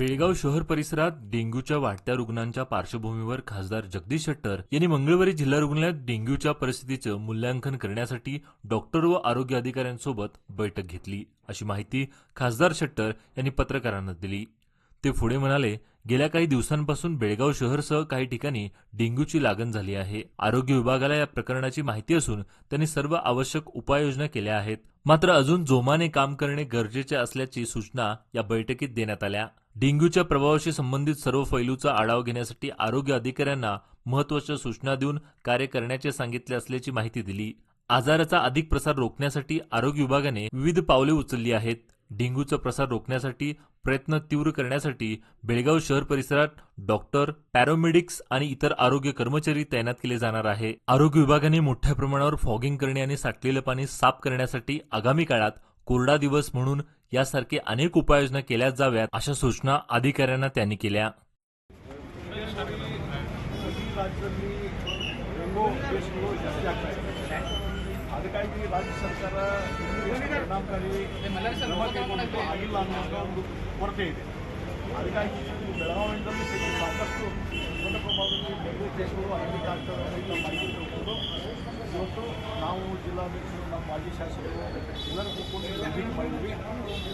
बेळगाव शहर परिसरात डेंग्यूच्या वाढत्या रुग्णांच्या पार्श्वभूमीवर खासदार जगदीश शेट्टर यांनी मंगळवारी जिल्हा रुग्णालयात डेंग्यूच्या परिस्थितीचं मूल्यांकन करण्यासाठी डॉक्टर व आरोग्य अधिकाऱ्यांसोबत बैठक घेतली, अशी माहिती खासदार शेट्टर यांनी पत्रकारांना दिली। ते पुढे म्हणाले, गेल्या काही दिवसांपासून बेळगाव शहरसह काही ठिकाणी डेंग्यूची लागण झाली आहे। आरोग्य विभागाला या प्रकरणाची माहिती असून त्यांनी सर्व आवश्यक उपाययोजना केल्या आहेत। मात्र अजून जोमाने काम करणे गरजेचे असल्याची सूचना या बैठकीत देण्यात आल्या। डेंग्यूच्या प्रभावाशी संबंधित सर्व पैलूचा आढावा घेण्यासाठी आरोग्य अधिकाऱ्यांना महत्त्वाच्या सूचना देऊन कार्य करण्याचे सांगितले असल्याची माहिती दिली। आजाराचा अधिक प्रसार रोखण्यासाठी आरोग्य विभागाने विविध पावले उचलली आहेत। डेंग्यूचा प्रसार रोखण्यासाठी प्रयत्न तीव्र करण्यासाठी बेळगाव शहर परिसरात डॉक्टर, पॅरामेडिक्स आणि इतर आरोग्य कर्मचारी तैनात केले जाणार आहे। आरोग्य विभागाने मोठ्या प्रमाणावर फॉगिंग करणे आणि साठलेले पाणी साफ करण्यासाठी आगामी काळात कोरडा दिवस म्हणून यासारखे अनेक उपाययोजना केल्या जाव्यात, अशा सूचना अधिकाऱ्यांना त्यांनी केल्या। ಅದಕ್ಕಾಗಿ ರಾಜ್ಯ ಸರ್ಕಾರ ಪರಿಣಾಮಕಾರಿ ಕ್ರಮ ಕೈಗೊಂಡು ಆಗಿಲ್ಲ ಅನ್ನೋ ಒಂದು ಕೊರತೆ ಇದೆ। ಅದಕ್ಕಾಗಿ ಬೆಳಗಾವಿಯಿಂದಲೂ ಸಾಕಷ್ಟು ದೊಡ್ಡ ಪ್ರಮಾಣದಲ್ಲಿ ಡೆಂಗು ಕೇಸ್ಗಳು ಅನೇಕ ಆಗ್ತವೆ ಅಂತ ಮಾಹಿತಿ ತಿಳ್ಕೊಂಡು ಇವತ್ತು ನಾವು ಜಿಲ್ಲಾಧ್ಯಕ್ಷರು, ನಮ್ಮ ಮಾಜಿ ಶಾಸಕರು ಎಲ್ಲರೂ ಕೂತ್ಕೊಂಡು ವಿಸಿಟ್ ಮಾಡಿದ್ವಿ।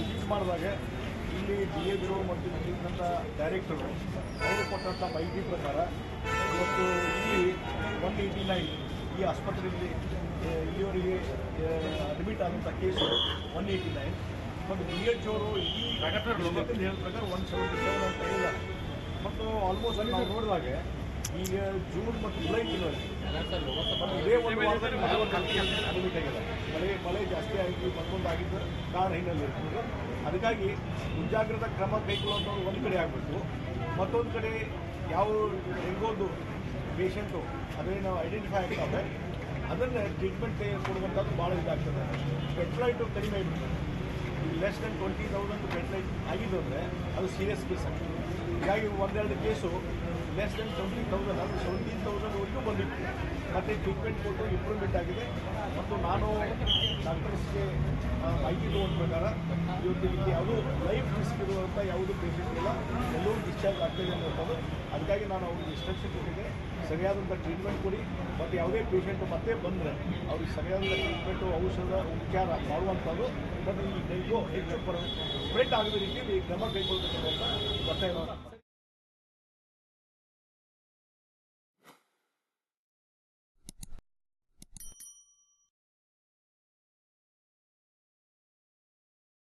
ವಿಸಿಟ್ ಮಾಡಿದಾಗ ಇಲ್ಲಿ DABO ಮತ್ತು ಇಲ್ಲಿಂದ ಡೈರೆಕ್ಟರು ಅವರು ಕೊಟ್ಟಂಥ ಮಾಹಿತಿ ಪ್ರಕಾರ ಇವತ್ತು ಇಲ್ಲಿ 189 ಈ ಆಸ್ಪತ್ರೆಯಲ್ಲಿ ಇಲ್ಲಿವರೆಗೆ ಅಡ್ಮಿಟ್ ಆದಂಥ ಕೇಸು 189 ಮತ್ತು DH ಅವರು ಈ ಹೇಳಿದ ಪ್ರಕಾರ 177 ಅಂತ ಹೇಳಿದ್ದಾರೆ। ಮತ್ತು ಆಲ್ಮೋಸ್ಟ್ ನಾವು ನೋಡಿದಾಗ ಈಗ ಜೂನ್ ಮತ್ತು ಜುಲೈ ತಿಂಗಳಲ್ಲಿ ಇದೇ ಒಂದು ವಾರದಲ್ಲಿ ಅಡ್ಮಿಟ್ ಆಗಿದೆ। ಮಳೆ ಜಾಸ್ತಿ ಆಗಿ ಮತ್ತೊಂದಾಗಿದ್ದು ಕಾರಣ ಹಿನ್ನೆಲೆಯಲ್ಲಿ ಅದಕ್ಕಾಗಿ ಮುಂಜಾಗ್ರತಾ ಕ್ರಮ ಕೈಗೊಳ್ಳುವಂಥದ್ದು ಒಂದು ಕಡೆ ಆಗಬೇಕು। ಮತ್ತೊಂದು ಕಡೆ ಯಾವ ಡೆಂಗೋದು ಪೇಷಂಟು ಅದೇನು ಐಡೆಂಟಿಫೈ ಆಗ್ತವೆ ಅದನ್ನು ಟ್ರೀಟ್ಮೆಂಟ್ ಕೊಡುವಂಥದ್ದು ಭಾಳ ಇದಾಗ್ತದೆ। ಬೆಡ್ಲೈಟು ಕಡಿಮೆ ಆಗಿಬಿಡ್ತದೆ। ಲೆಸ್ ದೆನ್ 20,000 ಬೆಡ್ಲೈಟ್ ಆಗಿದ್ದು ಅಂದರೆ ಅದು ಸೀರಿಯಸ್ ಕೇಸ್ ಆಗ್ತದೆ। ಹೀಗಾಗಿ ಒಂದೆರಡು ಕೇಸು ಲೆಸ್ ದೆನ್ 20,000 ಅದು 17,000ವರೆಗೂ ಬಂದಿತ್ತು। ಮತ್ತು ಟ್ರೀಟ್ಮೆಂಟ್ ಕೊಟ್ಟು ಇಂಪ್ರೂವ್ಮೆಂಟ್ ಆಗಿದೆ। ಮತ್ತು ನಾನು ಡಾಕ್ಟರ್ಸ್ಗೆ ಮಾಹಿತಿ ತಗೊಂಡ ಪ್ರಕಾರ ಇವತ್ತು ಇಲ್ಲಿ ಯಾವುದೂ ಲೈಫ್ ರಿಸ್ಕ್ ಇರುವಂಥ ಯಾವುದೂ ಪೇಷಂಟ್ ಇಲ್ಲ, ಎಲ್ಲರೂ ಡಿಸ್ಚಾರ್ಜ್ ಆಗ್ತಾಯಿದೆ ಅನ್ನೋದು। ಅದಕ್ಕಾಗಿ ನಾನು ಅವ್ರಿಗೆ ಇನ್ಸ್ಟ್ರಕ್ಷನ್ ಕೊಟ್ಟಿದ್ದೆ, ಸರಿಯಾದಂಥ ಟ್ರೀಟ್ಮೆಂಟ್ ಕೊಡಿ ಮತ್ತು ಯಾವುದೇ ಪೇಷಂಟು ಮತ್ತೆ ಬಂದರೆ ಅವ್ರಿಗೆ ಸರಿಯಾದಂಥ ಟ್ರೀಟ್ಮೆಂಟು, ಔಷಧ, ಉಪಚಾರ ಮಾಡುವಂಥದ್ದು ಮತ್ತು ಈ ಡೆಂಗು ಹೆಚ್ಚು ಸ್ಪ್ರೆಡ್ ಆಗದ ರೀತಿಯಲ್ಲಿ ಕ್ರಮ ಕೈಗೊಳ್ಳಬೇಕು ಅಂತ ಒತ್ತಾಯ